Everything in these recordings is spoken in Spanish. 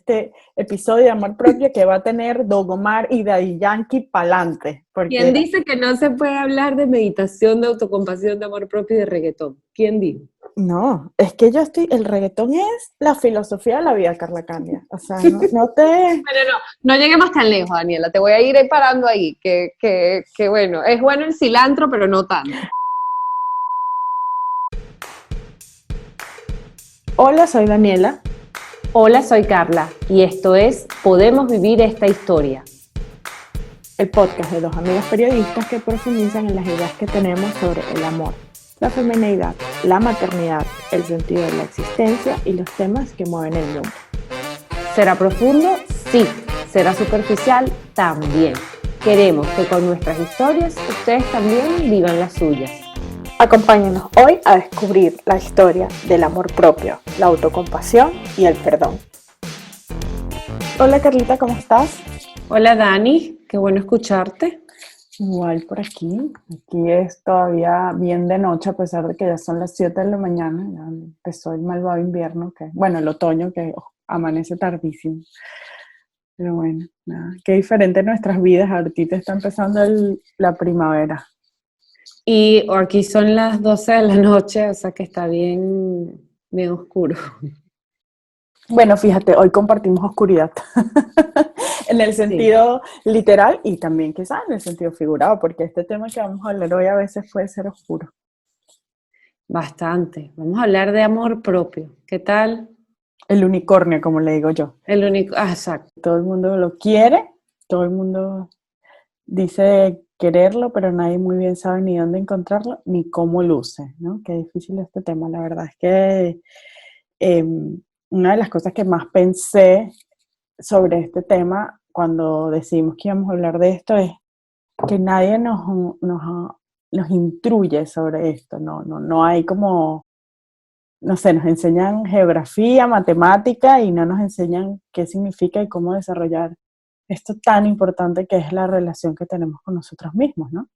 este episodio de amor propio que va a tener Don Omar y Daddy Yankee pa'lante. ¿Quién dice que no se puede hablar de meditación, de autocompasión, de amor propio y de reggaetón? ¿Quién dijo? No, es que el reggaetón es la filosofía de la vida, Carla Candia. O sea, no te... Pero no lleguemos tan lejos, Daniela, te voy a ir parando ahí, que bueno, es bueno el cilantro, pero no tanto. Hola, soy Daniela. Hola, soy Carla, y esto es Podemos Vivir Esta Historia. El podcast de dos amigas periodistas que profundizan en las ideas que tenemos sobre el amor, la feminidad, la maternidad, el sentido de la existencia y los temas que mueven el mundo. ¿Será profundo? Sí. ¿Será superficial? También. Queremos que con nuestras historias ustedes también vivan las suyas. Acompáñenos hoy a descubrir la historia del amor propio, la autocompasión y el perdón. Hola Carlita, ¿cómo estás? Hola Dani, qué bueno escucharte. Igual por aquí es todavía bien de noche a pesar de que ya son las 7 de la mañana, ya empezó el malvado invierno, el otoño que amanece tardísimo. Pero bueno, nada, qué diferente nuestras vidas, ahorita está empezando la primavera. Y aquí son las 12 de la noche, o sea que está bien oscuro. Bueno, fíjate, hoy compartimos oscuridad en el sentido literal y también quizás en el sentido figurado, porque este tema que vamos a hablar hoy a veces puede ser oscuro. Bastante. Vamos a hablar de amor propio. ¿Qué tal? El unicornio, como le digo yo. Exacto. Todo el mundo lo quiere, todo el mundo dice quererlo, pero nadie muy bien sabe ni dónde encontrarlo, ni cómo luce, ¿no? Qué difícil este tema. La verdad es que una de las cosas que más pensé sobre este tema cuando decidimos que íbamos a hablar de esto es que nadie nos instruye sobre esto, no hay como, no sé, nos enseñan geografía, matemática y no nos enseñan qué significa y cómo desarrollar esto tan importante que es la relación que tenemos con nosotros mismos, ¿no?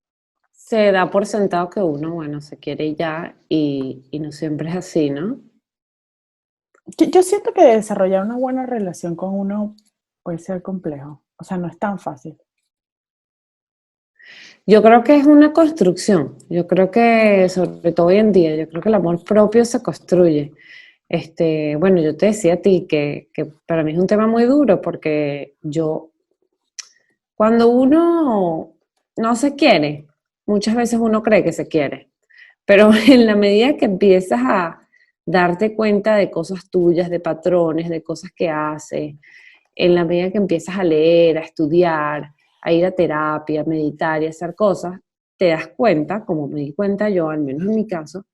Se da por sentado que uno, bueno, se quiere ya y no siempre es así, ¿no? Yo siento que desarrollar una buena relación con uno puede ser complejo, o sea, no es tan fácil. Yo creo que es una construcción. Yo creo que, sobre todo hoy en día, yo creo que el amor propio se construye. Bueno, yo te decía a ti que para mí es un tema muy duro porque cuando uno no se quiere, muchas veces uno cree que se quiere, pero en la medida que empiezas a darte cuenta de cosas tuyas, de patrones, de cosas que haces, en la medida que empiezas a leer, a estudiar, a ir a terapia, a meditar y a hacer cosas, te das cuenta, como me di cuenta yo, al menos en mi caso,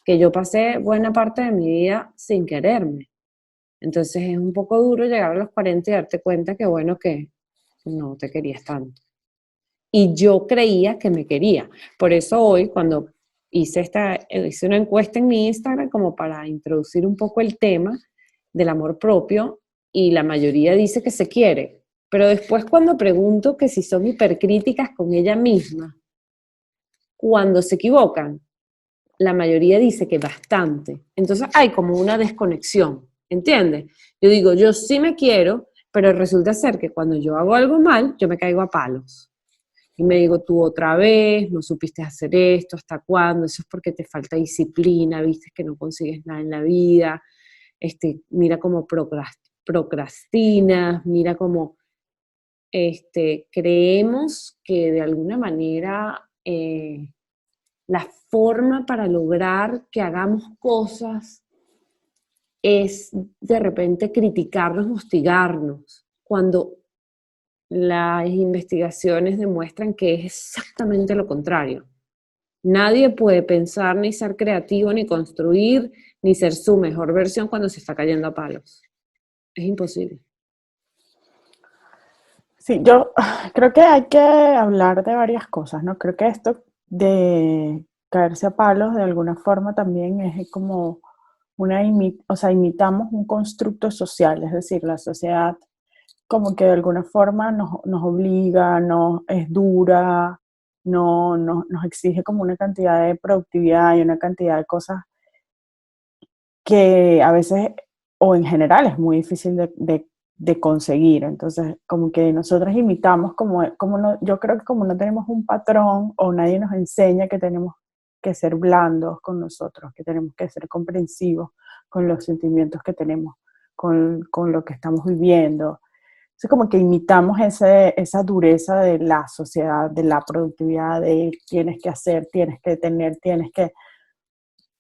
que yo pasé buena parte de mi vida sin quererme. Entonces es un poco duro llegar a los 40 y darte cuenta que bueno, que no te querías tanto. Y yo creía que me quería. Por eso hoy, cuando hice una encuesta en mi Instagram como para introducir un poco el tema del amor propio, y la mayoría dice que se quiere. Pero después cuando pregunto que si son hipercríticas con ella misma, cuando se equivocan, la mayoría dice que bastante. Entonces hay como una desconexión, ¿entiendes? Yo digo, yo sí me quiero, pero resulta ser que cuando yo hago algo mal, yo me caigo a palos. Y me digo, tú otra vez, no supiste hacer esto, ¿hasta cuándo? Eso es porque te falta disciplina, viste que no consigues nada en la vida, mira cómo procrastinas, mira cómo creemos que de alguna manera la forma para lograr que hagamos cosas es de repente criticarnos, hostigarnos, cuando las investigaciones demuestran que es exactamente lo contrario. Nadie puede pensar, ni ser creativo, ni construir, ni ser su mejor versión cuando se está cayendo a palos. Es imposible. Sí, yo creo que hay que hablar de varias cosas, ¿no? Creo que esto de caerse a palos de alguna forma también es como imitamos un constructo social, es decir, la sociedad como que de alguna forma nos obliga, es dura, nos exige como una cantidad de productividad y una cantidad de cosas que a veces, o en general, es muy difícil de de conseguir. Entonces, como que nosotras imitamos, como no, yo creo que como no tenemos un patrón o nadie nos enseña que tenemos que ser blandos con nosotros, que tenemos que ser comprensivos con los sentimientos que tenemos, con lo que estamos viviendo. Es como que imitamos esa dureza de la sociedad, de la productividad, de tienes que hacer, tienes que tener, tienes que,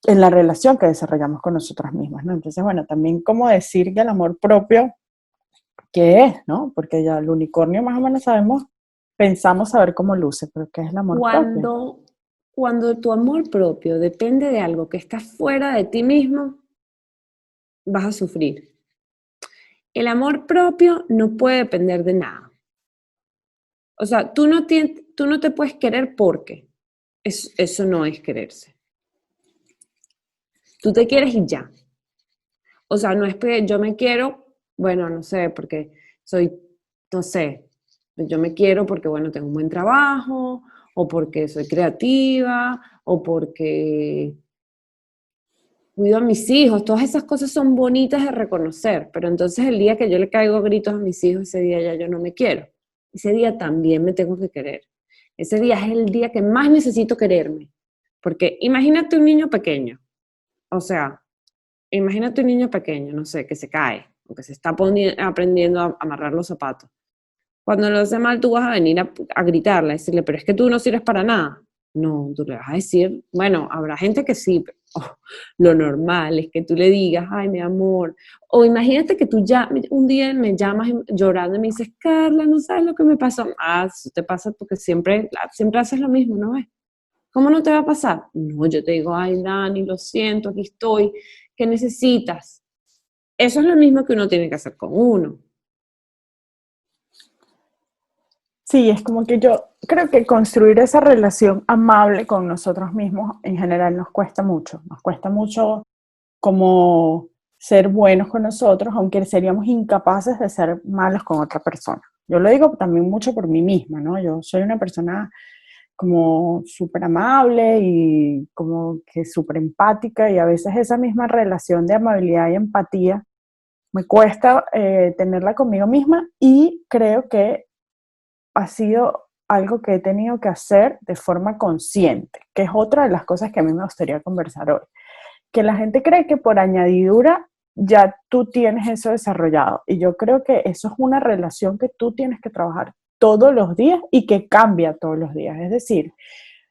en la relación que desarrollamos con nosotras mismas, ¿no? Entonces, bueno, también como decir que el amor propio, ¿qué es, no? Porque ya el unicornio más o menos sabemos, pensamos saber cómo luce, pero ¿qué es el amor propio? Cuando tu amor propio depende de algo que está fuera de ti mismo, vas a sufrir. El amor propio no puede depender de nada. O sea, tú no te puedes querer porque eso no es quererse. Tú te quieres y ya. O sea, no es que yo me quiero, bueno, no sé, porque soy, no sé, yo me quiero porque, bueno, tengo un buen trabajo, o porque soy creativa, o porque cuido a mis hijos. Todas esas cosas son bonitas de reconocer, pero entonces el día que yo le caigo gritos a mis hijos, ese día ya yo no me quiero. Ese día también me tengo que querer. Ese día es el día que más necesito quererme. Porque imagínate un niño pequeño, o sea, imagínate un niño pequeño, no sé, que se cae o que se está aprendiendo a amarrar los zapatos. Cuando lo hace mal, tú vas a venir a gritarle, a decirle, pero es que tú no sirves para nada. No, tú le vas a decir, bueno, habrá gente que sí, pero lo normal es que tú le digas, ay, mi amor. O imagínate que tú ya un día me llamas llorando y me dices, Carla, no sabes lo que me pasó. Ah, eso te pasa porque siempre haces lo mismo, ¿no ves? ¿Cómo no te va a pasar? No, yo te digo, ay, Dani, lo siento, aquí estoy. ¿Qué necesitas? Eso es lo mismo que uno tiene que hacer con uno. Sí, es como que yo creo que construir esa relación amable con nosotros mismos en general nos cuesta mucho como ser buenos con nosotros, aunque seríamos incapaces de ser malos con otra persona. Yo lo digo también mucho por mí misma, ¿no? Yo soy una persona como súper amable y como que súper empática y a veces esa misma relación de amabilidad y empatía me cuesta tenerla conmigo misma y creo que ha sido algo que he tenido que hacer de forma consciente, que es otra de las cosas que a mí me gustaría conversar hoy. Que la gente cree que por añadidura ya tú tienes eso desarrollado. Y yo creo que eso es una relación que tú tienes que trabajar todos los días y que cambia todos los días. Es decir,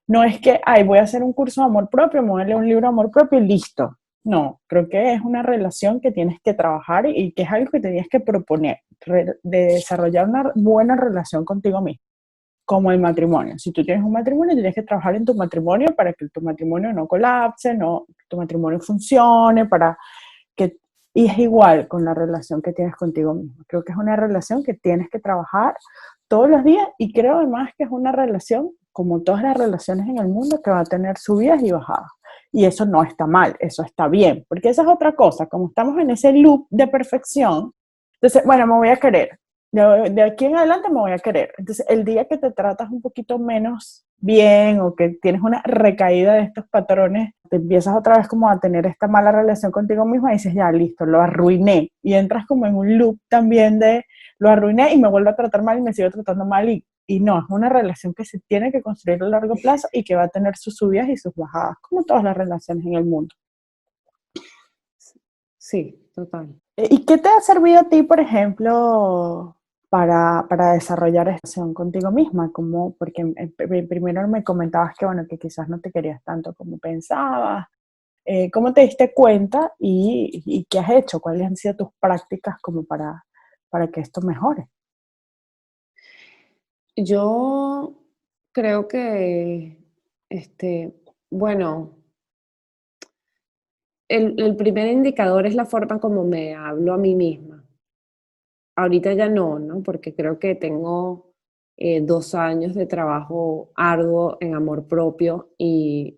no es que, ay, voy a hacer un curso de amor propio, me voy a leer un libro de amor propio y listo. No, creo que es una relación que tienes que trabajar y que es algo que tenías que proponer, de desarrollar una buena relación contigo mismo, como el matrimonio. Si tú tienes un matrimonio, tienes que trabajar en tu matrimonio para que tu matrimonio no colapse, no, que tu matrimonio funcione, para que... Y es igual con la relación que tienes contigo mismo. Creo que es una relación que tienes que trabajar todos los días y creo además que es una relación, como todas las relaciones en el mundo, que va a tener subidas y bajadas. Y eso no está mal, eso está bien, porque esa es otra cosa, como estamos en ese loop de perfección, entonces, bueno, me voy a querer, de aquí en adelante me voy a querer. Entonces, el día que te tratas un poquito menos bien o que tienes una recaída de estos patrones, te empiezas otra vez como a tener esta mala relación contigo misma y dices, ya, listo, lo arruiné. Y entras como en un loop también de, lo arruiné y me vuelvo a tratar mal y me sigo tratando mal y no, es una relación que se tiene que construir a largo plazo y que va a tener sus subidas y sus bajadas, como todas las relaciones en el mundo. Sí, total. ¿Y qué te ha servido a ti, por ejemplo, para desarrollar esta relación contigo misma? Como, porque primero me comentabas que, bueno, que quizás no te querías tanto como pensabas. ¿Cómo te diste cuenta y qué has hecho? ¿Cuáles han sido tus prácticas como para que esto mejore? Yo creo que, bueno, el primer indicador es la forma como me hablo a mí misma. Ahorita ya no, ¿no? Porque creo que tengo 2 años de trabajo arduo en amor propio y,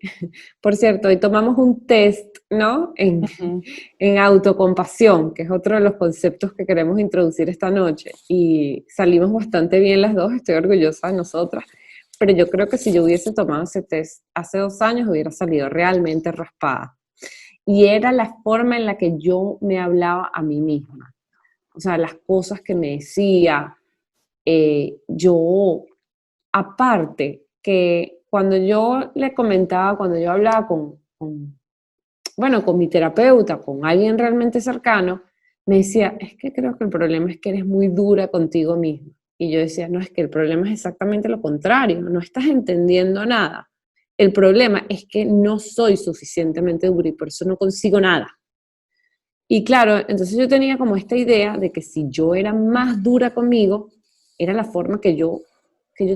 por cierto, hoy tomamos un test, ¿no? Ujú. En autocompasión, que es otro de los conceptos que queremos introducir esta noche. Y salimos bastante bien las dos, estoy orgullosa de nosotras. Pero yo creo que si yo hubiese tomado ese test hace 2 años, hubiera salido realmente raspada. Y era la forma en la que yo me hablaba a mí misma. O sea, las cosas que me decía, yo, aparte, que cuando yo le comentaba, cuando yo hablaba bueno, con mi terapeuta, con alguien realmente cercano, me decía, es que creo que el problema es que eres muy dura contigo misma. Y yo decía, no, es que el problema es exactamente lo contrario, no estás entendiendo nada. El problema es que no soy suficientemente dura y por eso no consigo nada. Y claro, entonces yo tenía como esta idea de que si yo era más dura conmigo, era la forma que yo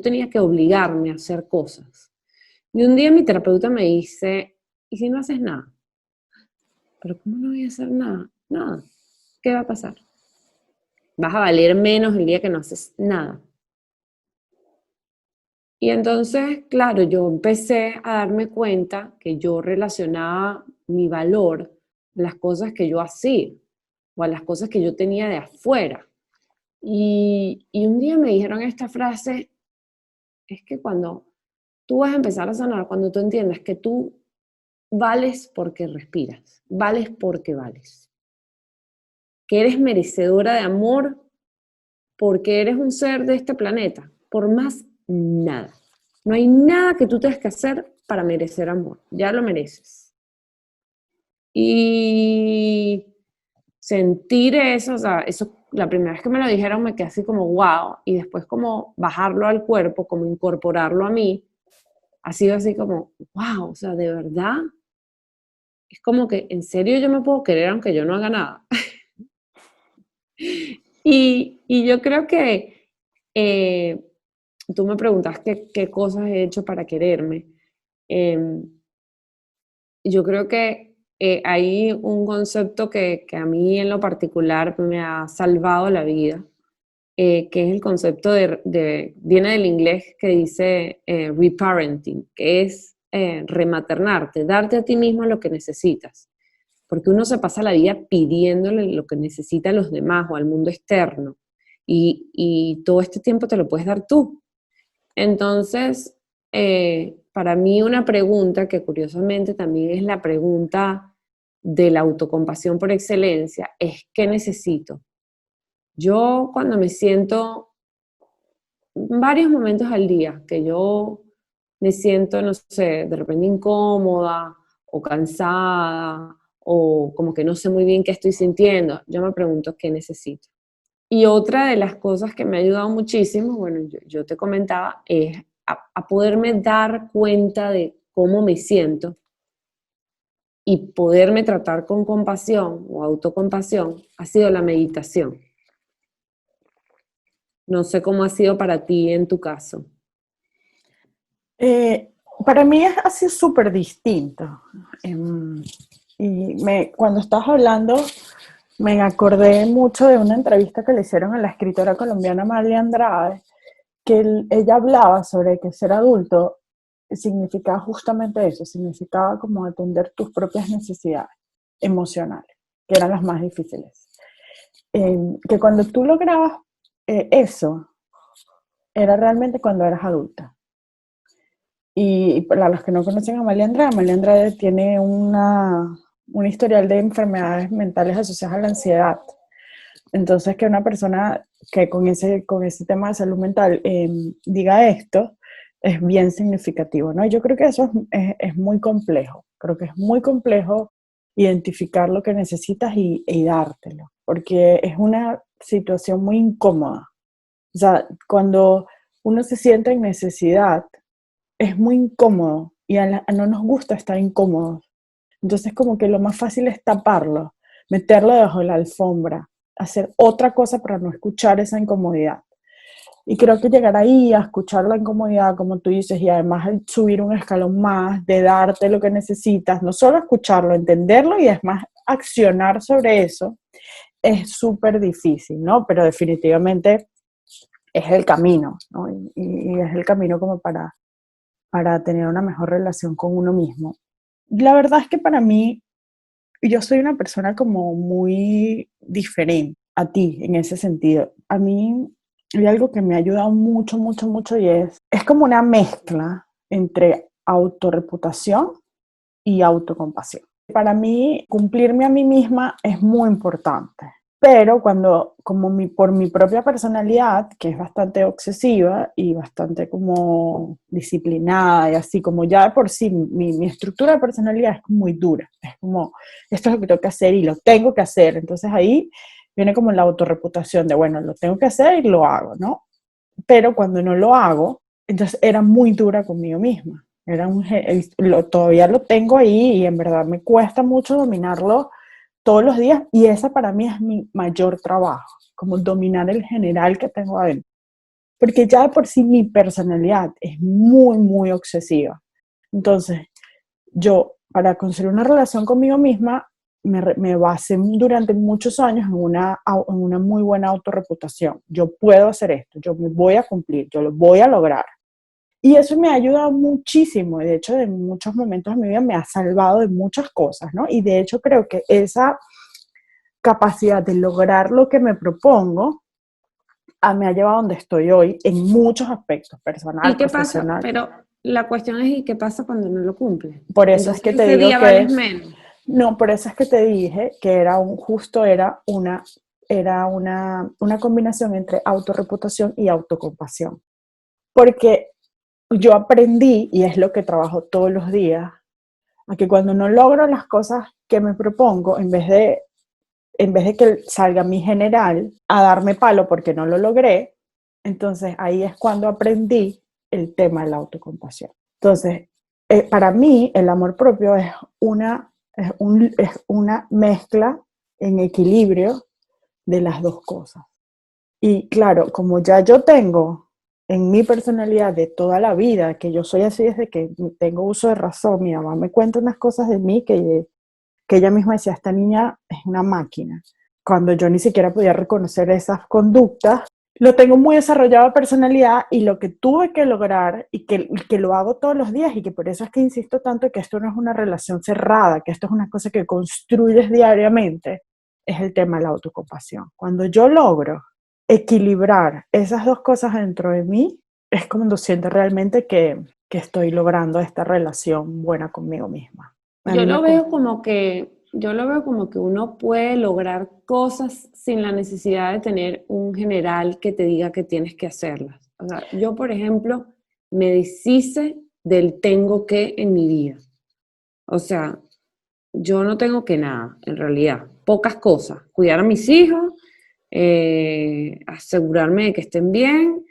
tenía que obligarme a hacer cosas. Y un día mi terapeuta me dice, ¿y si no haces nada? ¿Pero cómo no voy a hacer nada? Nada. ¿Qué va a pasar? Vas a valer menos el día que no haces nada. Y entonces, claro, yo empecé a darme cuenta que yo relacionaba mi valor a las cosas que yo hacía o a las cosas que yo tenía de afuera. Y un día me dijeron esta frase, es que cuando tú vas a empezar a sanar, cuando tú entiendas que tú vales porque respiras, vales porque vales, que eres merecedora de amor porque eres un ser de este planeta, por más nada. No hay nada que tú tengas que hacer para merecer amor, ya lo mereces. Y sentir eso, o sea, eso, la primera vez que me lo dijeron me quedé así como wow, y después como bajarlo al cuerpo, como incorporarlo a mí, ha sido así como wow, o sea, de verdad, es como que en serio yo me puedo querer aunque yo no haga nada. Y yo creo que tú me preguntas qué cosas he hecho para quererme. Em, yo creo que hay un concepto que a mí en lo particular me ha salvado la vida, que es el concepto viene del inglés que dice reparenting, que es rematernarte, darte a ti mismo lo que necesitas. Porque uno se pasa la vida pidiéndole lo que necesita a los demás o al mundo externo. Y todo este tiempo te lo puedes dar tú. Entonces, para mí una pregunta que curiosamente también es la pregunta de la autocompasión por excelencia es ¿qué necesito? Yo cuando me siento varios momentos al día que yo me siento, no sé, de repente incómoda o cansada o como que no sé muy bien qué estoy sintiendo, yo me pregunto qué necesito. Y otra de las cosas que me ha ayudado muchísimo, bueno, yo te comentaba, es a poderme dar cuenta de cómo me siento y poderme tratar con compasión o autocompasión, ha sido la meditación. No sé cómo ha sido para ti en tu caso. Eh, para mí es así súper distinto. Cuando estabas hablando, me acordé mucho de una entrevista que le hicieron a la escritora colombiana Amalia Andrade, que ella hablaba sobre que ser adulto significaba justamente eso, significaba como atender tus propias necesidades emocionales, que eran las más difíciles. Que cuando tú lograbas eso, era realmente cuando eras adulta. Y para los que no conocen a Amalia Andrade tiene un historial de enfermedades mentales asociadas a la ansiedad. Entonces, que una persona que con ese tema de salud mental diga esto es bien significativo, ¿no? Yo creo que eso es muy complejo. Creo que es muy complejo identificar lo que necesitas y dártelo, porque es una situación muy incómoda. O sea, cuando uno se siente en necesidad, es muy incómodo y no nos gusta estar incómodos. Entonces como que lo más fácil es taparlo, meterlo debajo de la alfombra, hacer otra cosa para no escuchar esa incomodidad. Y creo que llegar ahí a escuchar la incomodidad, como tú dices, y además subir un escalón más, de darte lo que necesitas, no solo escucharlo, entenderlo y además accionar sobre eso, es súper difícil, ¿no? Pero definitivamente es el camino, ¿no? Y es el camino como para tener una mejor relación con uno mismo. La verdad es que para mí, yo soy una persona como muy diferente a ti en ese sentido. A mí hay algo que me ha ayudado mucho, mucho, mucho y es como una mezcla entre autorreputación y autocompasión. Para mí, cumplirme a mí misma es muy importante, Pero por mi propia personalidad, que es bastante obsesiva y bastante como disciplinada y así, como ya de por sí mi estructura de personalidad es muy dura, es como, esto es lo que tengo que hacer y lo tengo que hacer, entonces ahí viene como la autorreputación de, bueno, lo tengo que hacer y lo hago, ¿no? Pero cuando no lo hago, entonces era muy dura conmigo misma. Todavía lo tengo ahí y en verdad me cuesta mucho dominarlo todos los días y esa para mí es mi mayor trabajo, como dominar el general que tengo adentro. Porque ya de por sí mi personalidad es muy, muy obsesiva. Entonces, yo para construir una relación conmigo misma me basé durante muchos años en una muy buena autorreputación. Yo puedo hacer esto, yo me voy a cumplir, yo lo voy a lograr. Y eso me ha ayudado muchísimo. De hecho, en muchos momentos de mi vida me ha salvado de muchas cosas, ¿no? Y de hecho creo que esa capacidad de lograr lo que me propongo me ha llevado a donde estoy hoy en muchos aspectos, ¿Y personal, qué pasa? profesional. Pero la cuestión es, ¿y qué pasa cuando no lo cumple? Por eso es Entonces que te ese digo día que vales es, menos. no, por eso es que te dije que era una combinación entre autorreputación y autocompasión. Porque yo aprendí, y es lo que trabajo todos los días, a que cuando no logro las cosas que me propongo, en vez de que salga mi general a darme palo porque no lo logré, entonces ahí es cuando aprendí el tema de la autocompasión. Entonces, para mí el amor propio es una mezcla en equilibrio de las dos cosas. Y claro, como ya yo tengo en mi personalidad de toda la vida, que yo soy así desde que tengo uso de razón, mi mamá me cuenta unas cosas de mí que ella misma decía, esta niña es una máquina. Cuando yo ni siquiera podía reconocer esas conductas, lo tengo muy desarrollado de personalidad y lo que tuve que lograr que lo hago todos los días y que por eso es que insisto tanto que esto no es una relación cerrada, que esto es una cosa que construyes diariamente, es el tema de la autocompasión. Cuando yo logro equilibrar esas dos cosas dentro de mí, es cuando siento realmente que estoy logrando esta relación buena conmigo misma. A Yo mí me... lo veo como que, yo lo veo como que uno puede lograr cosas sin la necesidad de tener un general que te diga que tienes que hacerlas. O sea, yo, por ejemplo, me deshice del tengo que en mi vida. O sea, yo no tengo que nada, en realidad. Pocas cosas. Cuidar a mis hijos, asegurarme de que estén bien.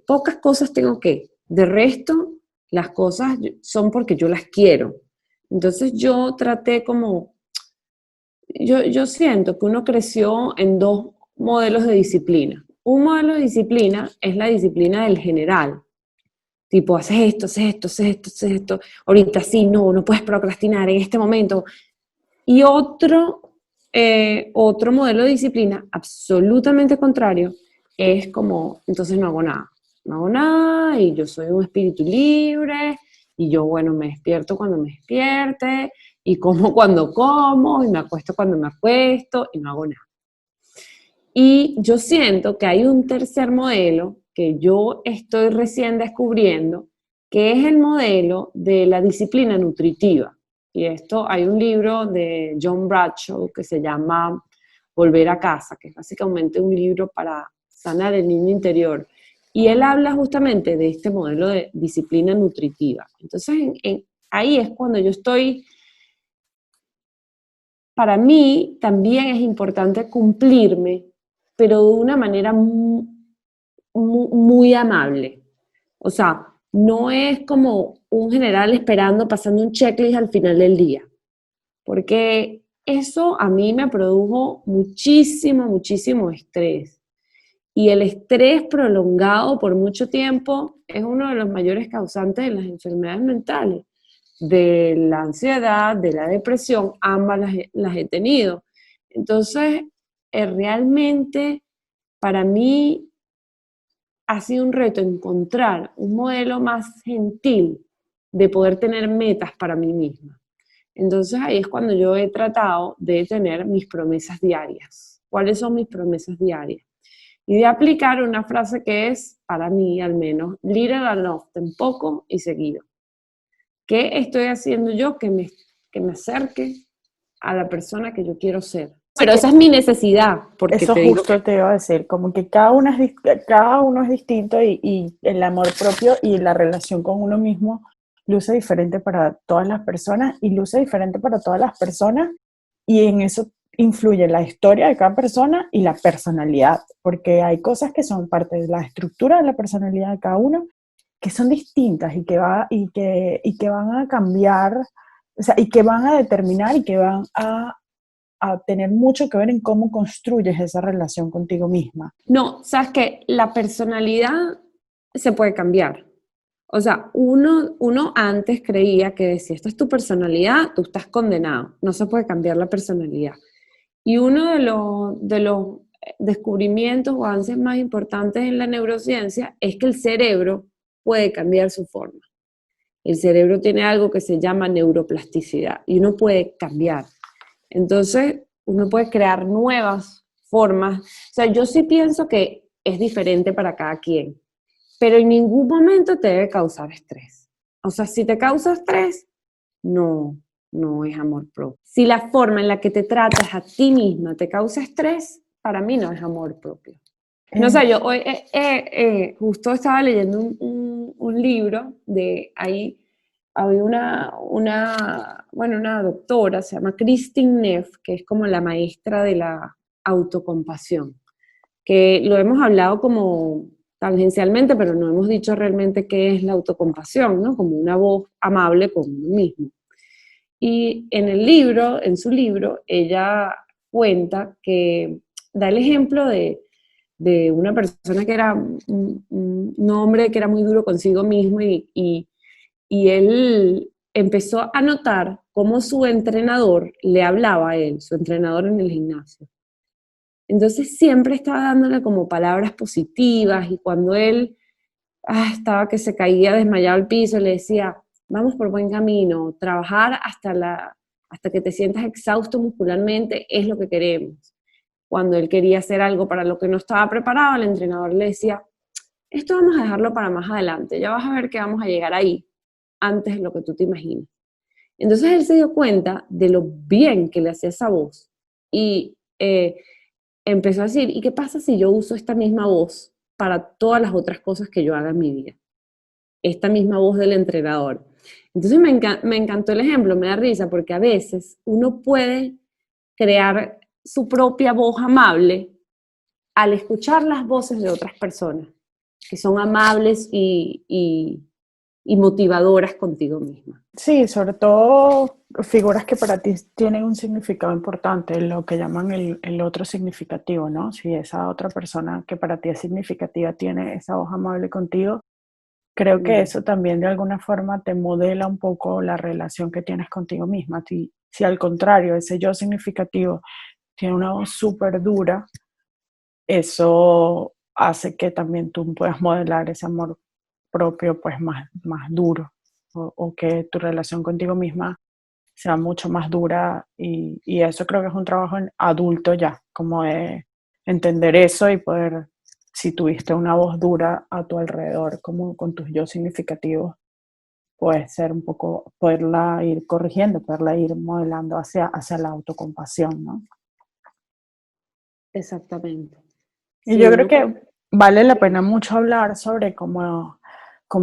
Pocas cosas tengo que. De resto, las cosas son porque yo las quiero. Entonces yo traté como, yo siento que uno creció en dos modelos de disciplina. Un modelo de disciplina es la disciplina del general, tipo, haces esto, haces esto, haces esto, haces esto, ahorita sí, no, no puedes procrastinar en este momento. Y otro modelo de disciplina absolutamente contrario es como, entonces no hago nada, no hago nada y yo soy un espíritu libre y yo, bueno, me despierto cuando me despierte y como cuando como y me acuesto cuando me acuesto y no hago nada. Y yo siento que hay un tercer modelo que yo estoy recién descubriendo, que es el modelo de la disciplina nutritiva. Y esto, hay un libro de John Bradshaw que se llama Volver a casa, que es básicamente un libro para sanar el niño interior. Y él habla justamente de este modelo de disciplina nutritiva. Entonces, ahí es cuando yo estoy, para mí también es importante cumplirme, pero de una manera muy amable. O sea, no es como un general esperando, pasando un checklist al final del día, porque eso a mí me produjo muchísimo, muchísimo estrés. Y el estrés prolongado por mucho tiempo es uno de los mayores causantes de las enfermedades mentales, de la ansiedad, de la depresión, ambas las he tenido. Entonces, realmente para mí ha sido un reto encontrar un modelo más gentil de poder tener metas para mí misma. Entonces ahí es cuando yo he tratado de tener mis promesas diarias. ¿Cuáles son mis promesas diarias? Y de aplicar una frase que es, para mí al menos, little and often, poco y seguido. ¿Qué estoy haciendo yo que me acerque a la persona que yo quiero ser? Sí, Pero esa es mi necesidad, porque eso te digo justo te iba a decir, como que cada uno es distinto y el amor propio y la relación con uno mismo luce diferente para todas las personas y luce diferente para todas las personas y en eso influye la historia de cada persona y la personalidad, porque hay cosas que son parte de la estructura de la personalidad de cada uno que son distintas y que van a cambiar, o sea, y que van a determinar y que van a tener mucho que ver en cómo construyes esa relación contigo misma. no, sabes que la personalidad se puede cambiar. O sea, uno antes creía que si esta es tu personalidad, tú estás condenado. No se puede cambiar la personalidad. Y uno de los descubrimientos o avances más importantes en la neurociencia es que el cerebro puede cambiar su forma. El cerebro tiene algo que se llama neuroplasticidad y uno puede cambiar. Entonces, uno puede crear nuevas formas. O sea, yo sí pienso que es diferente para cada quien, pero en ningún momento te debe causar estrés. O sea, si te causa estrés, no, no es amor propio. Si la forma en la que te tratas a ti misma te causa estrés, para mí no es amor propio. No sé, yo hoy justo estaba leyendo un libro de ahí, había una doctora, se llama Christine Neff, que es como la maestra de la autocompasión, que lo hemos hablado como tangencialmente, pero no hemos dicho realmente qué es la autocompasión, ¿no? Como una voz amable con uno mismo. Y en el libro, en su libro, ella cuenta que da el ejemplo de una persona que era un hombre que era muy duro consigo mismo y él empezó a notar cómo su entrenador le hablaba a él, su entrenador en el gimnasio. Entonces siempre estaba dándole como palabras positivas y cuando él estaba que se caía desmayado al piso, le decía, vamos por buen camino, trabajar hasta que te sientas exhausto muscularmente es lo que queremos. Cuando él quería hacer algo para lo que no estaba preparado, el entrenador le decía, esto vamos a dejarlo para más adelante, ya vas a ver que vamos a llegar ahí antes de lo que tú te imaginas. Entonces él se dio cuenta de lo bien que le hacía esa voz y empezó a decir, ¿y qué pasa si yo uso esta misma voz para todas las otras cosas que yo haga en mi vida? Esta misma voz del entrenador. Entonces me encantó el ejemplo, me da risa, porque a veces uno puede crear su propia voz amable al escuchar las voces de otras personas, que son amables y motivadoras contigo misma. Sí, sobre todo figuras que para ti tienen un significado importante, lo que llaman el otro significativo, ¿no? Si esa otra persona que para ti es significativa tiene esa voz amable contigo, creo que Mm. eso también de alguna forma te modela un poco la relación que tienes contigo misma. Si al contrario, ese yo significativo tiene una voz súper dura, eso hace que también tú puedas modelar ese amor propio pues más duro o que tu relación contigo misma sea mucho más dura y eso creo que es un trabajo en adulto ya, como de entender eso y poder, si tuviste una voz dura a tu alrededor, como con tus yo significativos, puede ser un poco, poderla ir corrigiendo, poderla ir modelando hacia la autocompasión, ¿no? Exactamente. Y Si yo creo uno puede. que vale la pena mucho hablar sobre cómo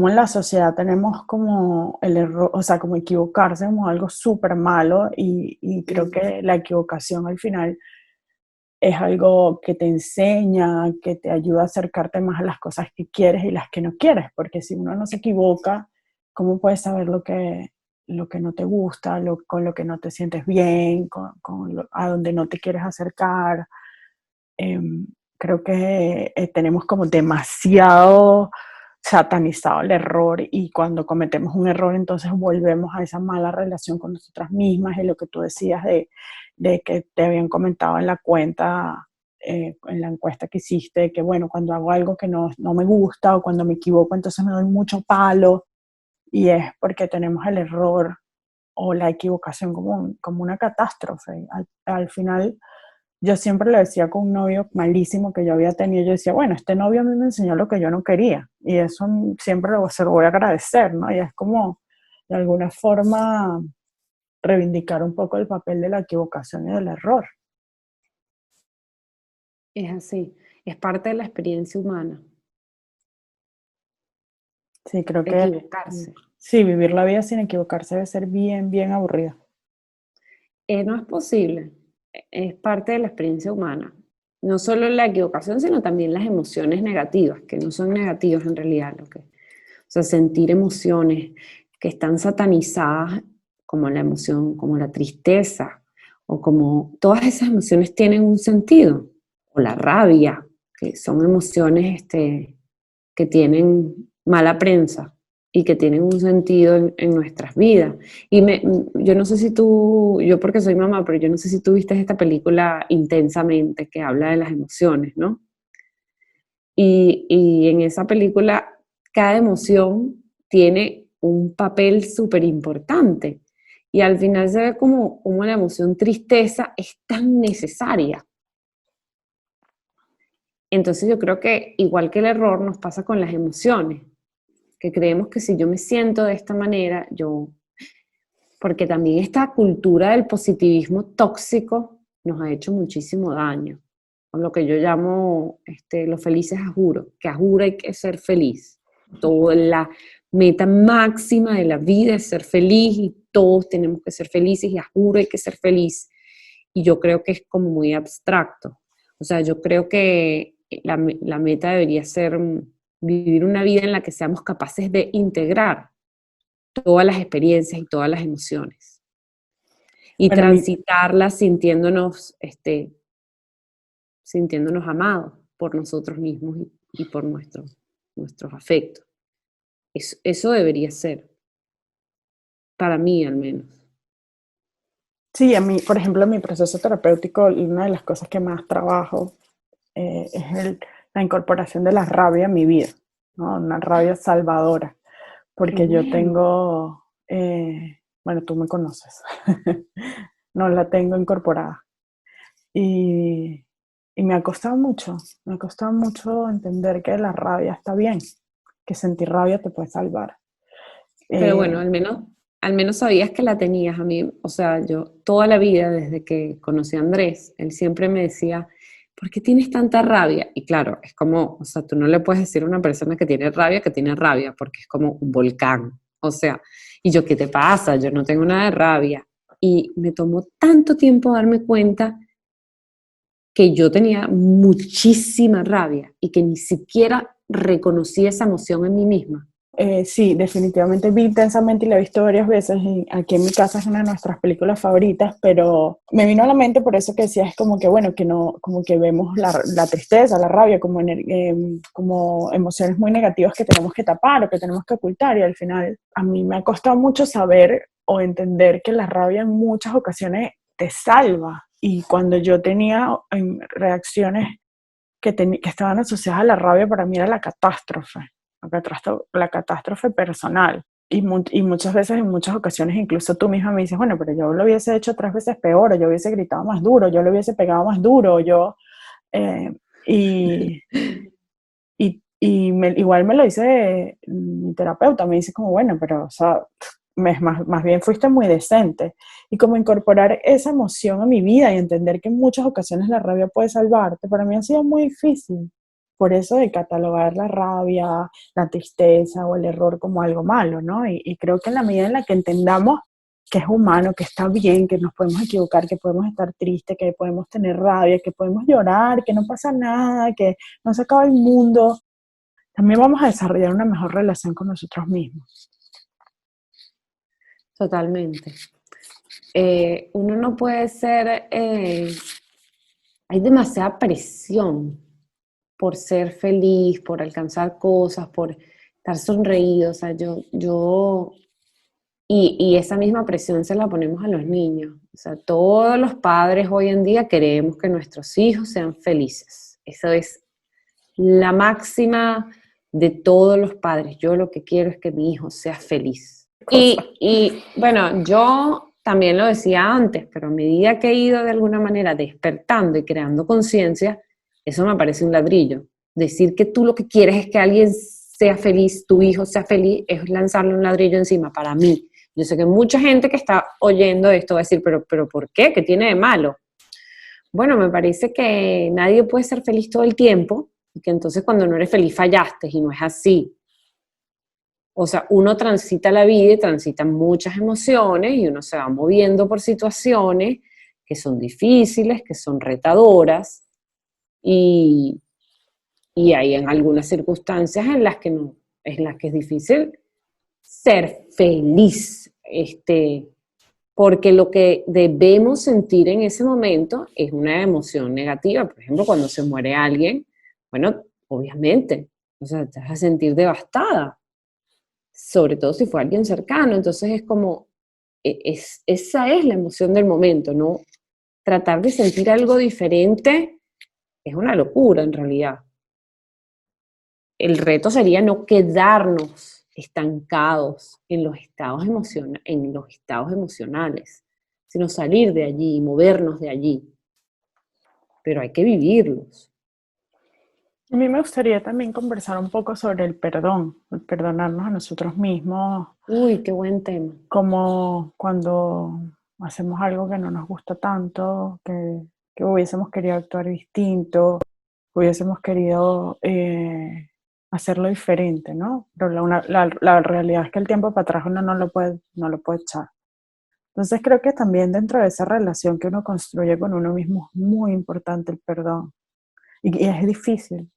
en la sociedad tenemos como el error, o sea, como equivocarse como algo súper malo y creo que la equivocación al final es algo que te enseña, que te ayuda a acercarte más a las cosas que quieres y las que no quieres, porque si uno no se equivoca, ¿cómo puedes saber lo que no te gusta, con lo que no te sientes bien, a donde no te quieres acercar? Em, Creo que tenemos como demasiado satanizado el error y cuando cometemos un error entonces volvemos a esa mala relación con nosotras mismas y lo que tú decías de que te habían comentado en la cuenta, en la encuesta que hiciste, que bueno, cuando hago algo que no me gusta o cuando me equivoco entonces me doy mucho palo y es porque tenemos el error o la equivocación como una catástrofe. Al final yo siempre le decía con un novio malísimo que yo había tenido, yo decía, bueno, este novio a mí me enseñó lo que yo no quería y eso siempre se lo voy a agradecer, ¿no? Y es como, de alguna forma, reivindicar un poco el papel de la equivocación y del error. Es así, es parte de la experiencia humana, Sí, creo que equivocarse. sí, vivir la vida sin equivocarse debe ser bien, bien aburrido. No es posible, es parte de la experiencia humana. No solo la equivocación, sino también las emociones negativas, que no son negativas en realidad. O sea, sentir emociones que están satanizadas, como la emoción, como la tristeza, o como todas esas emociones tienen un sentido, o la rabia, que son emociones que tienen mala prensa y que tienen un sentido en nuestras vidas. Yo no sé si tú, yo porque soy mamá, pero yo no sé si tú viste esta película Intensamente, que habla de las emociones, ¿no? Y en esa película cada emoción tiene un papel súper importante. Y al final se ve como la emoción tristeza es tan necesaria. Entonces yo creo que igual que el error nos pasa con las emociones, que creemos que si yo me siento de esta manera, porque también esta cultura del positivismo tóxico nos ha hecho muchísimo daño, con lo que yo llamo los felices a juro, que a juro hay que ser feliz. Toda la meta máxima de la vida es ser feliz y todos tenemos que ser felices y a juro hay que ser feliz. Y yo creo que es como muy abstracto. O sea, yo creo que la meta debería ser vivir una vida en la que seamos capaces de integrar todas las experiencias y todas las emociones y Bueno, transitarlas sintiéndonos amados por nosotros mismos y por nuestros afectos. Eso debería ser, para mí al menos. sí, a mí, por ejemplo, en mi proceso terapéutico, una de las cosas que más trabajo es la incorporación de la rabia en mi vida, ¿no? Una rabia salvadora, Qué porque yo bueno. tengo, bueno, tú me conoces, no la tengo incorporada. Y, y me ha costado mucho entender que la rabia está bien, que sentir rabia te puede salvar. Pero bueno, Eh, al menos sabías que la tenías a mí. O sea, yo toda la vida, desde que conocí a Andrés, él siempre me decía, ¿por qué tienes tanta rabia? Y claro, es como, o sea, tú no le puedes decir a una persona que tiene rabia, porque es como un volcán. O sea, y yo, ¿qué te pasa? Yo no tengo nada de rabia. Y me tomó tanto tiempo darme cuenta que yo tenía muchísima rabia y que ni siquiera reconocí esa emoción en mí misma. sí, definitivamente vi intensamente y la he visto varias veces. Y aquí en mi casa es una de nuestras películas favoritas, pero me vino a la mente por eso que decía, es como que bueno, que no, como que vemos la tristeza, la rabia como, como emociones muy negativas que tenemos que tapar o que tenemos que ocultar. Y al final a mí me ha costado mucho saber o entender que la rabia en muchas ocasiones te salva. Y cuando yo tenía reacciones que estaban asociadas a la rabia, para mí era la catástrofe personal. Y muchas veces, en muchas ocasiones, incluso tú misma me dices, bueno, pero yo lo hubiese hecho 3 veces peor, o yo hubiese gritado más duro, yo lo hubiese pegado más duro, eh, y, igual me lo dice mi terapeuta, me dice como, bueno, pero, o sea, más bien fuiste muy decente. Y como incorporar esa emoción a mi vida y entender que en muchas ocasiones la rabia puede salvarte, para mí ha sido muy difícil. Por eso de catalogar la rabia, la tristeza o el error como algo malo, ¿no? Y creo que en la medida en la que entendamos que es humano, que está bien, que nos podemos equivocar, que podemos estar tristes, que podemos tener rabia, que podemos llorar, que no pasa nada, que no se acaba el mundo, también vamos a desarrollar una mejor relación con nosotros mismos. Totalmente. Uno no puede ser, hay demasiada presión por ser feliz, por alcanzar cosas, por estar sonreído. O sea, y esa misma presión se la ponemos a los niños. O sea, todos los padres hoy en día queremos que nuestros hijos sean felices. Eso es la máxima de todos los padres. Yo lo que quiero es que mi hijo sea feliz. Cosa. Y bueno, yo también lo decía antes, pero a medida que he ido de alguna manera despertando y creando conciencia, eso me parece un ladrillo. Decir que tú lo que quieres es que alguien sea feliz, tu hijo sea feliz, es lanzarle un ladrillo encima para mí. Yo sé que mucha gente que está oyendo esto va a decir, pero ¿por qué? ¿Qué tiene de malo? Bueno, me parece que nadie puede ser feliz todo el tiempo y que entonces cuando no eres feliz fallaste y no es así. O sea, uno transita la vida y transita muchas emociones y uno se va moviendo por situaciones que son difíciles, que son retadoras y, y hay en algunas circunstancias en las que no, en las que es difícil ser feliz, porque lo que debemos sentir en ese momento es una emoción negativa. Por ejemplo, cuando se muere alguien, bueno, obviamente, o sea, te vas a sentir devastada, sobre todo si fue alguien cercano. Entonces es como, esa es la emoción del momento, ¿no? Tratar de sentir algo diferente es una locura en realidad. El reto sería no quedarnos estancados en los en los estados emocionales, sino salir de allí y movernos de allí. Pero hay que vivirlos. A mí me gustaría también conversar un poco sobre el perdonarnos a nosotros mismos, Uy, qué buen tema. como cuando hacemos algo que no nos gusta tanto, que hubiésemos querido actuar distinto, hubiésemos querido hacerlo diferente, ¿no? Pero la realidad es que el tiempo para atrás uno no lo puede echar. Entonces creo que también dentro de esa relación que uno construye con uno mismo es muy importante el perdón. Y es difícil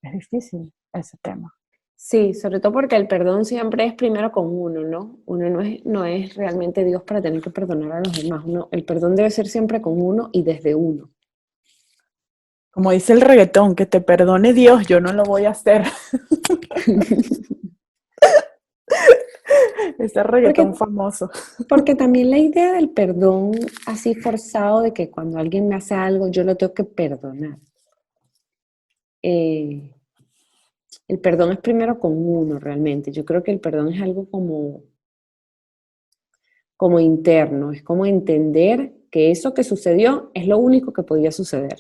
ese tema. Sí, sobre todo porque el perdón siempre es primero con uno, ¿no? Uno no es realmente Dios para tener que perdonar a los demás. El perdón debe ser siempre con uno y desde uno. Como dice el reggaetón, que te perdone Dios, yo no lo voy a hacer. Ese Porque, reggaetón famoso. porque también la idea del perdón así forzado de que cuando alguien me hace algo yo lo tengo que perdonar. Eh, el perdón es primero con uno realmente. Yo creo que el perdón es algo como interno, es como entender que eso que sucedió es lo único que podía suceder.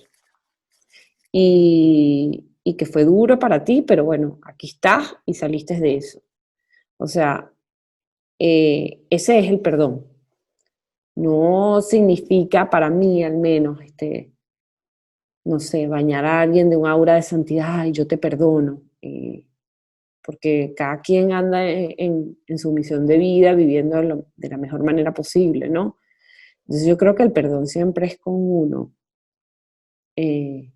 Y que fue duro para ti, pero bueno, aquí estás y saliste de eso. O sea, ese es el perdón. No significa para mí al menos, no sé, bañar a alguien de un aura de santidad y yo te perdono, porque cada quien anda en su misión de vida viviendo de la mejor manera posible, ¿no? Entonces yo creo que el perdón siempre es con uno. eh,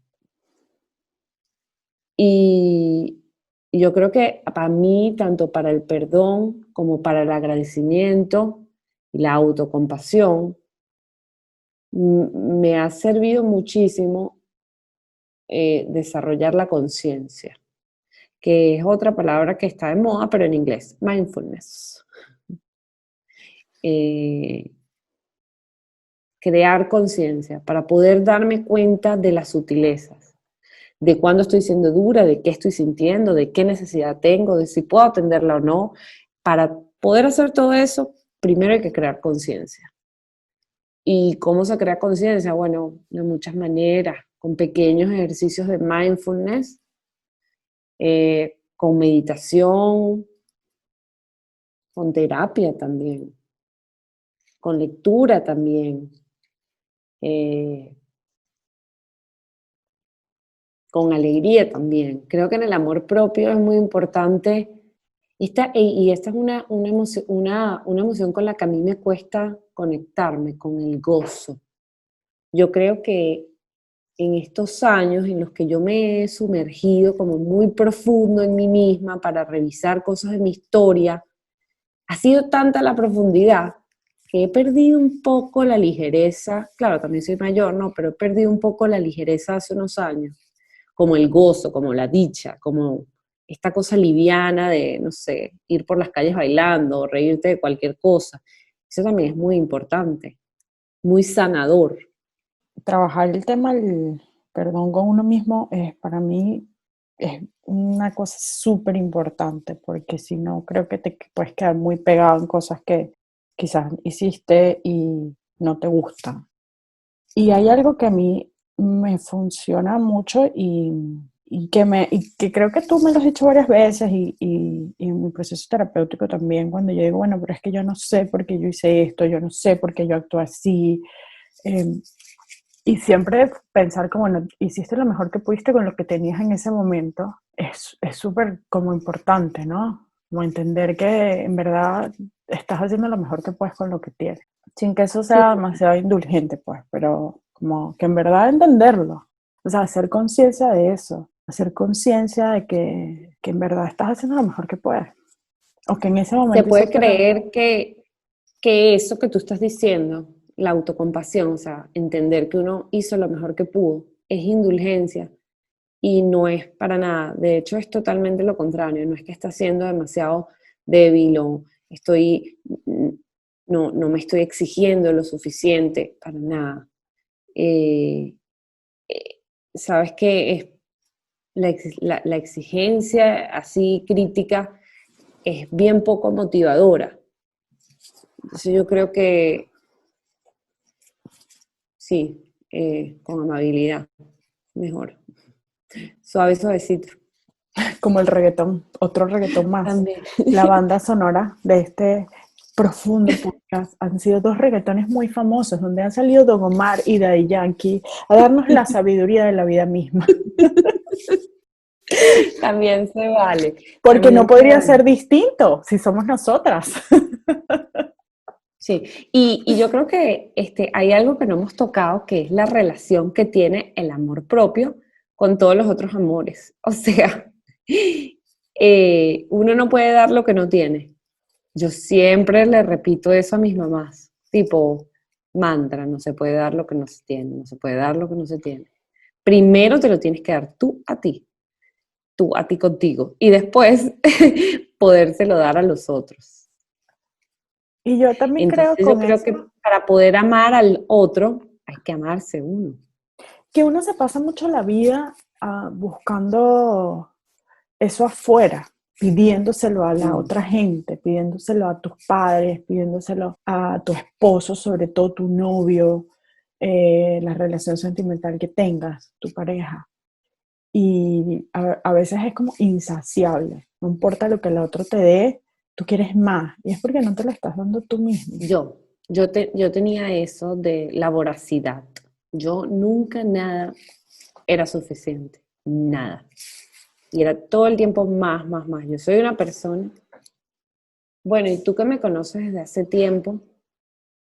y yo creo que para mí, tanto para el perdón como para el agradecimiento y la autocompasión, me ha servido muchísimo desarrollar la conciencia, que es otra palabra que está de moda, pero en inglés, mindfulness. Eh, crear conciencia para poder darme cuenta de las sutilezas, de cuándo estoy siendo dura, de qué estoy sintiendo, de qué necesidad tengo, de si puedo atenderla o no. Para poder hacer todo eso, primero hay que crear conciencia. ¿Y cómo se crea conciencia? Bueno, de muchas maneras, con pequeños ejercicios de mindfulness, con meditación, con terapia también, con lectura también, eh, con alegría también. Creo que en el amor propio es muy importante. Y esta es una emoción con la que a mí me cuesta conectarme, con el gozo. Yo creo que en estos años en los que yo me he sumergido como muy profundo en mí misma para revisar cosas de mi historia, ha sido tanta la profundidad que he perdido un poco la ligereza. Claro, también soy mayor, ¿no? Pero he perdido un poco la ligereza hace unos años, como el gozo, como la dicha, como esta cosa liviana de, no sé, ir por las calles bailando, o reírte de cualquier cosa. Eso también es muy importante, muy sanador. Trabajar el tema del perdón con uno mismo es para mí es una cosa súper importante porque si no creo que te puedes quedar muy pegado en cosas que quizás hiciste y no te gustan. Y hay algo que a mí me funciona mucho y que creo que tú me lo has dicho varias veces y en mi proceso terapéutico también, cuando yo digo, bueno, pero es que yo no sé por qué yo hice esto, yo no sé por qué yo actúo así. eh, Y siempre pensar como, no, hiciste lo mejor que pudiste con lo que tenías en ese momento, es súper como importante, ¿no? Como entender que en verdad estás haciendo lo mejor que puedes con lo que tienes. Sin que eso Sí, sea demasiado indulgente, pues, pero como que en verdad entenderlo. O sea, hacer conciencia de eso, hacer conciencia de que en verdad estás haciendo lo mejor que puedes. O que en ese se momento puede hiciste lo... creer que eso que tú estás diciendo, la autocompasión, o sea, entender que uno hizo lo mejor que pudo, es indulgencia y no es para nada. De hecho, es totalmente lo contrario. No es que estás siendo demasiado débil o estoy, no me estoy exigiendo lo suficiente, para nada. Eh, eh, Sabes que es la exigencia así crítica es bien poco motivadora. Entonces yo creo que sí, con amabilidad, mejor. Suave, suavecito. Como el reggaetón, otro reggaetón más. También. La banda sonora de este profundo podcast han sido dos reggaetones muy famosos, donde han salido Don Omar y Daddy Yankee a darnos la sabiduría de la vida misma. También se vale, Porque no también se podría vale. ser distinto si somos nosotras. Sí, y yo creo que hay algo que no hemos tocado, que es la relación que tiene el amor propio con todos los otros amores. O sea, uno no puede dar lo que no tiene. Yo siempre le repito eso a mis mamás, tipo mantra, no se puede dar lo que no se tiene, no se puede dar lo que no se tiene. Primero te lo tienes que dar tú a ti contigo, y después podérselo dar a los otros. Y yo también creo Entonces yo con creo eso que para poder amar al otro hay que amarse uno. que uno se pasa mucho la vida buscando eso afuera, pidiéndoselo a la Mm. otra gente, pidiéndoselo a tus padres, pidiéndoselo a tu esposo, sobre todo tu novio, la relación sentimental que tengas, tu pareja. Y a veces es como insaciable, no importa lo que el otro te dé, tú quieres más, y es porque no te lo estás dando tú mismo. Yo tenía eso de la voracidad. Yo nunca nada era suficiente, nada. Y era todo el tiempo más, más, más. Yo soy una persona, bueno, y tú que me conoces desde hace tiempo,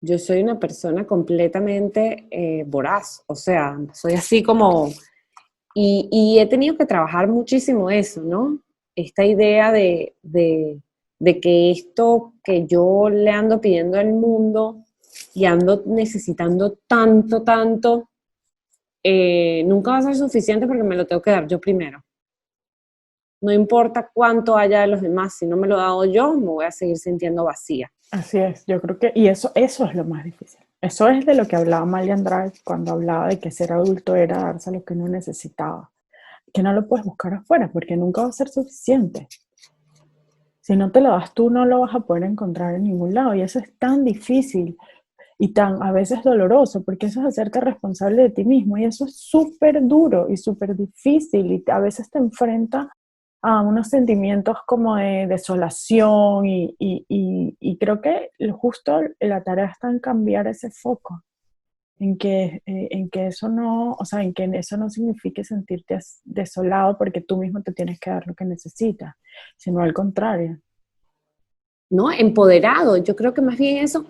yo soy una persona completamente voraz, o sea, soy así como, y he tenido que trabajar muchísimo eso, ¿no? Esta idea de que esto que yo le ando pidiendo al mundo y ando necesitando tanto, tanto, nunca va a ser suficiente porque me lo tengo que dar yo primero. No importa cuánto haya de los demás, si no me lo he dado yo, me voy a seguir sintiendo vacía. Así es, yo creo que, y eso es lo más difícil. Eso es de lo que hablaba Amalia Andrade cuando hablaba de que ser adulto era darse lo que uno necesitaba, que no lo puedes buscar afuera porque nunca va a ser suficiente. Si no te lo das tú, no lo vas a poder encontrar en ningún lado. Y eso es tan difícil y tan a veces doloroso, porque eso es hacerte responsable de ti mismo. Y eso es súper duro y súper difícil. Y a veces te enfrenta a unos sentimientos como de desolación. Y creo que justo la tarea está en cambiar ese foco. En que eso no, o sea, en que eso no signifique sentirte desolado porque tú mismo te tienes que dar lo que necesitas, sino al contrario. ¿No? Empoderado. Yo creo que más bien eso,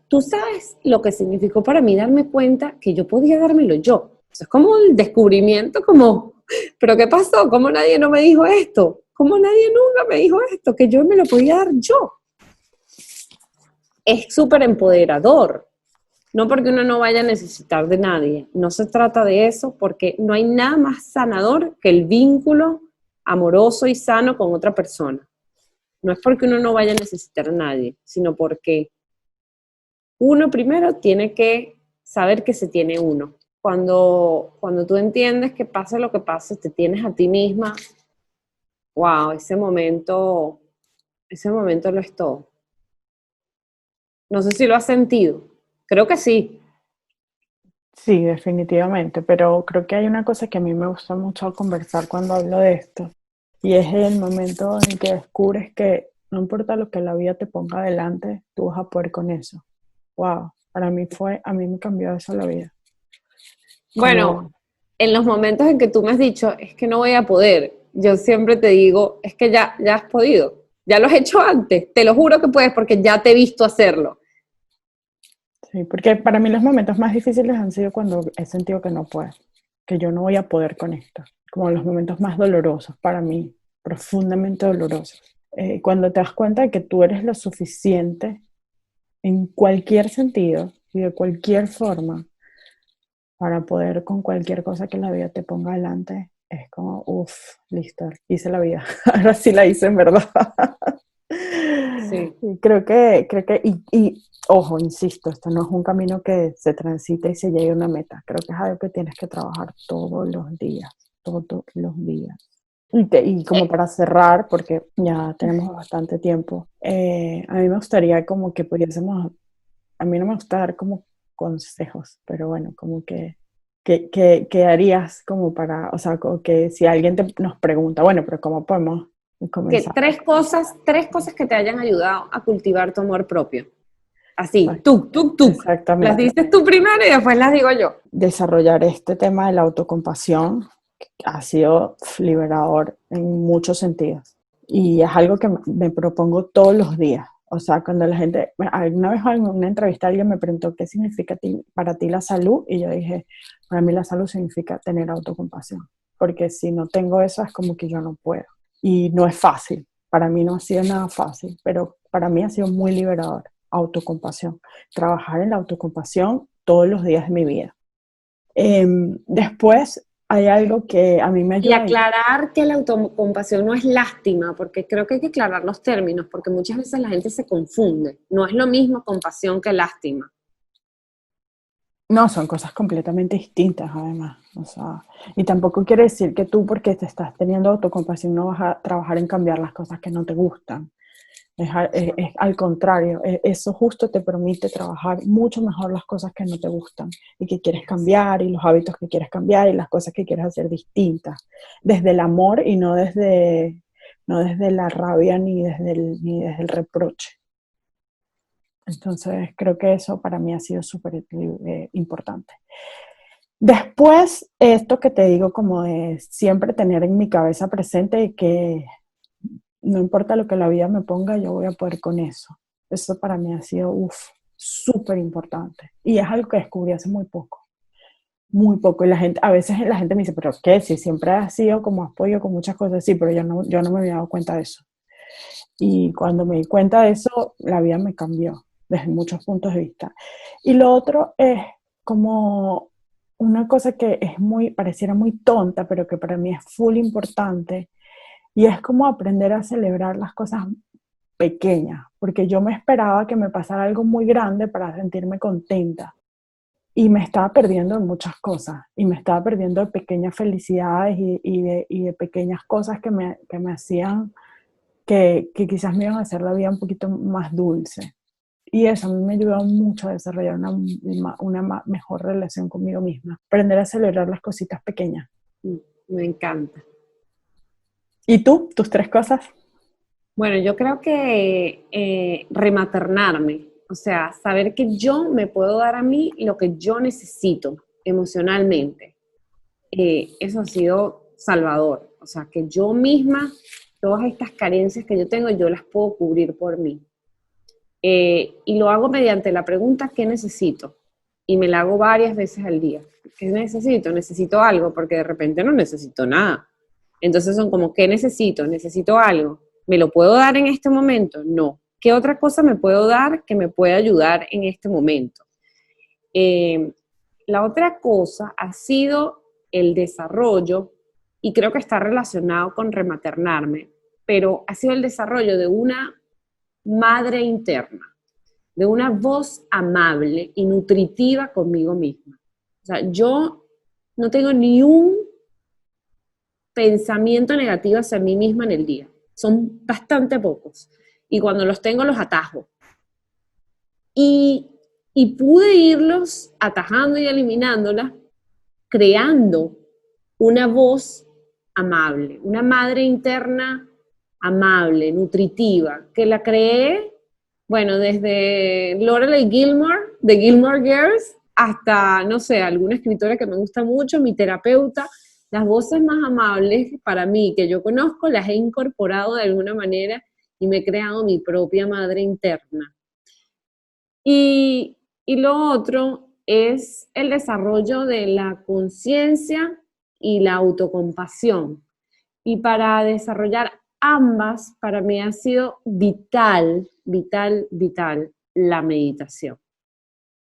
tú sabes lo que significó para mí darme cuenta que yo podía dármelo yo. Eso es como el descubrimiento, como, ¿pero qué pasó? ¿Cómo nadie no me dijo esto? ¿Cómo nadie nunca me dijo esto? Que yo me lo podía dar yo. Es súper empoderador. No porque uno no vaya a necesitar de nadie. No se trata de eso porque no hay nada más sanador que el vínculo amoroso y sano con otra persona. No es porque uno no vaya a necesitar a nadie, sino porque uno primero tiene que saber que se tiene uno. Cuando tú entiendes que pase lo que pase, te tienes a ti misma, wow, ese momento lo es todo. No sé si lo has sentido. Creo que sí. Sí, definitivamente, pero creo que hay una cosa que a mí me gusta mucho conversar cuando hablo de esto, y es el momento en que descubres que no importa lo que la vida te ponga adelante, tú vas a poder con eso. Wow, para mí a mí me cambió eso la vida. Bueno, Como, en los momentos en que tú me has dicho, es que no voy a poder, yo siempre te digo, es que ya has podido, ya lo has hecho antes, te lo juro que puedes porque ya te he visto hacerlo. sí, porque para mí los momentos más difíciles han sido cuando he sentido que no puedo, que yo no voy a poder con esto, como los momentos más dolorosos para mí, profundamente dolorosos. Cuando te das cuenta de que tú eres lo suficiente en cualquier sentido y de cualquier forma para poder con cualquier cosa que la vida te ponga adelante, es como, uff, listo, hice la vida. Ahora sí la hice en verdad. Sí. Y ojo, insisto, esto no es un camino que se transita y se llegue a una meta. Creo que es algo que tienes que trabajar todos los días. Y como Eh, para cerrar, porque ya tenemos bastante tiempo, a mí me gustaría como que pudiésemos, a mí no me gusta dar como consejos, pero bueno, como que harías como para, o sea, como que si alguien nos pregunta, bueno, pero ¿cómo podemos que comenzar? tres cosas que te hayan ayudado a cultivar tu amor propio. Así, Exact- tuk. Las Exactamente. dices tú primero y después las digo yo. Desarrollar este tema de la autocompasión ha sido liberador en muchos sentidos. Y es algo que me propongo todos los días. O sea, cuando la gente, alguna vez en una entrevista alguien me preguntó qué significa para ti la salud, y yo dije, para mí la salud significa tener autocompasión, porque si no tengo eso es como que yo no puedo. Y no es fácil, para mí no ha sido nada fácil, pero para mí ha sido muy liberador, autocompasión. Trabajar en la autocompasión todos los días de mi vida. Después hay algo que a mí me Y ayuda. aclarar que la autocompasión no es lástima, porque creo que hay que aclarar los términos, porque muchas veces la gente se confunde. No es lo mismo compasión que lástima. No, son cosas completamente distintas además. O sea, y tampoco quiere decir que tú porque te estás teniendo autocompasión no vas a trabajar en cambiar las cosas que no te gustan. Es al contrario, eso justo te permite trabajar mucho mejor las cosas que no te gustan y que quieres cambiar y los hábitos que quieres cambiar y las cosas que quieres hacer distintas. Desde el amor y no desde la rabia ni desde el reproche. Entonces, creo que eso para mí ha sido súper importante. Después, esto que te digo, como de siempre tener en mi cabeza presente que no importa lo que la vida me ponga, yo voy a poder con eso. Eso para mí ha sido, súper importante. Y es algo que descubrí hace muy poco. Muy poco. Y a veces la gente me dice, pero ¿qué? Si siempre ha sido como apoyo con muchas cosas, sí, pero yo no me había dado cuenta de eso. Y cuando me di cuenta de eso, la vida me cambió desde muchos puntos de vista. Y lo otro es como una cosa que pareciera muy tonta, pero que para mí es full importante, y es como aprender a celebrar las cosas pequeñas, porque yo me esperaba que me pasara algo muy grande para sentirme contenta. Y me estaba perdiendo de muchas cosas, y me estaba perdiendo de pequeñas felicidades y de pequeñas cosas que me hacían que quizás me iban a hacer la vida un poquito más dulce. Y eso a mí me ayudó mucho a desarrollar una mejor relación conmigo misma. Aprender a celebrar las cositas pequeñas. Me encanta. ¿Y tú? ¿Tus tres cosas? Bueno, yo creo que rematernarme, o sea, saber que yo me puedo dar a mí lo que yo necesito emocionalmente, eso ha sido salvador. O sea, que yo misma, todas estas carencias que yo tengo, yo las puedo cubrir por mí. Y lo hago mediante la pregunta, ¿qué necesito? Y me la hago varias veces al día. ¿Qué necesito? Necesito algo, porque de repente no necesito nada. Entonces son como, ¿qué necesito? Necesito algo. ¿Me lo puedo dar en este momento? No. ¿Qué otra cosa me puedo dar que me pueda ayudar en este momento? Eh, la otra cosa ha sido el desarrollo, y creo que está relacionado con rematernarme, pero ha sido el desarrollo de una madre interna, de una voz amable y nutritiva conmigo misma. O sea, yo no tengo ni un pensamiento negativo hacia mí misma en el día. Son bastante pocos. Y cuando los tengo, los atajo. Y, y pude irlos atajando y eliminándolas, creando una voz amable, una madre interna amable, nutritiva, que la creé, bueno, desde Lorelai Gilmore, de Gilmore Girls, hasta, no sé, alguna escritora que me gusta mucho, mi terapeuta, las voces más amables para mí que yo conozco las he incorporado de alguna manera y me he creado mi propia madre interna. Y lo otro es el desarrollo de la conciencia y la autocompasión. Y para desarrollar ambas, para mí ha sido vital, vital, vital la meditación.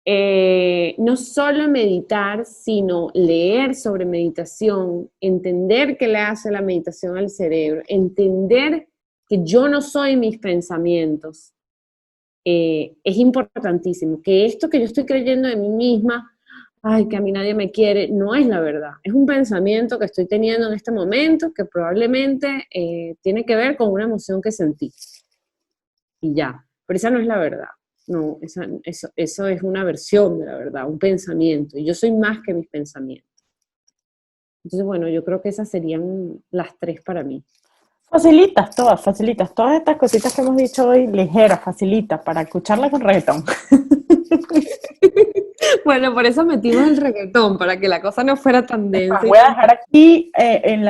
No solo meditar, sino leer sobre meditación, entender qué le hace la meditación al cerebro, entender que yo no soy mis pensamientos. Es importantísimo, que esto que yo estoy creyendo de mí misma, ay, que a mí nadie me quiere, no es la verdad. Es un pensamiento que estoy teniendo en este momento que probablemente tiene que ver con una emoción que sentí. Y ya, pero esa no es la verdad. No, eso es una versión de la verdad, un pensamiento. Y yo soy más que mis pensamientos. Entonces, bueno, yo creo que esas serían las tres para mí. Facilitas todas, facilitas. Todas estas cositas que hemos dicho hoy, ligeras, facilitas, para escucharla con reggaetón. Bueno, por eso metimos el reggaetón, para que la cosa no fuera tan densa. Voy a dejar aquí en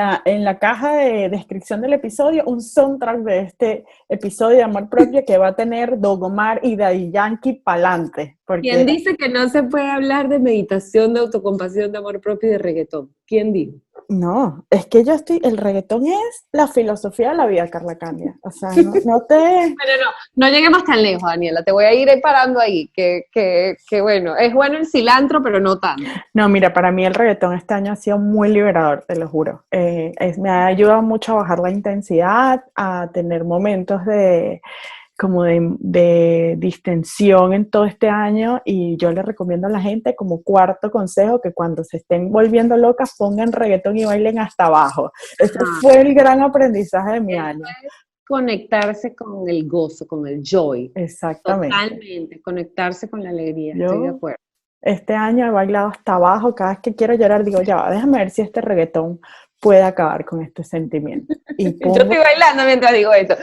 la caja de descripción del episodio un soundtrack de este episodio de Amor Propio que va a tener Don Omar y Daddy Yankee pa'lante. ¿Quién dice que no se puede hablar de meditación, de autocompasión, de amor propio y de reggaetón? ¿Quién dijo? No, es que el reggaetón es la filosofía de la vida, Carla Candia. O sea, no te... Pero no lleguemos tan lejos, Daniela, te voy a ir parando ahí, que bueno, es bueno el cilantro, pero no tanto. No, mira, para mí el reggaetón este año ha sido muy liberador, te lo juro. Me ha ayudado mucho a bajar la intensidad, a tener momentos de distensión en todo este año, y yo le recomiendo a la gente como cuarto consejo que cuando se estén volviendo locas pongan reggaetón y bailen hasta abajo. Ese fue el gran aprendizaje de mi año. Conectarse con el gozo, con el joy. Exactamente. Totalmente, conectarse con la alegría, estoy de acuerdo. Este año he bailado hasta abajo, cada vez que quiero llorar digo, ya, déjame ver si este reggaetón puede acabar con este sentimiento. Y yo estoy bailando mientras digo esto.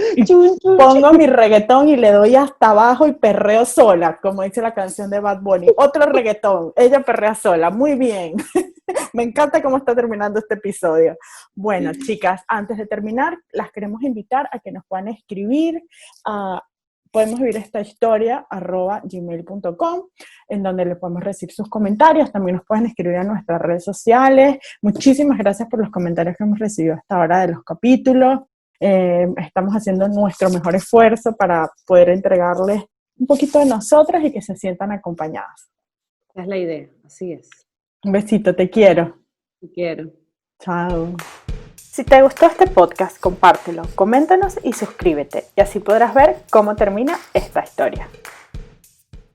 Pongo mi reggaetón y le doy hasta abajo y perreo sola, como dice la canción de Bad Bunny. Otro reggaetón, ella perrea sola, muy bien. Me encanta cómo está terminando este episodio. Bueno, chicas, antes de terminar, las queremos invitar a que nos puedan escribir a podemos vivir esta historia @gmail.com, en donde le podemos recibir sus comentarios. También nos pueden escribir en nuestras redes sociales. Muchísimas gracias por los comentarios que hemos recibido hasta ahora de los capítulos. Estamos haciendo nuestro mejor esfuerzo para poder entregarles un poquito de nosotras y que se sientan acompañadas. Esa es la idea, así es. Un besito, te quiero. Te quiero. Chao. Si te gustó este podcast, compártelo, coméntanos y suscríbete, y así podrás ver cómo termina esta historia.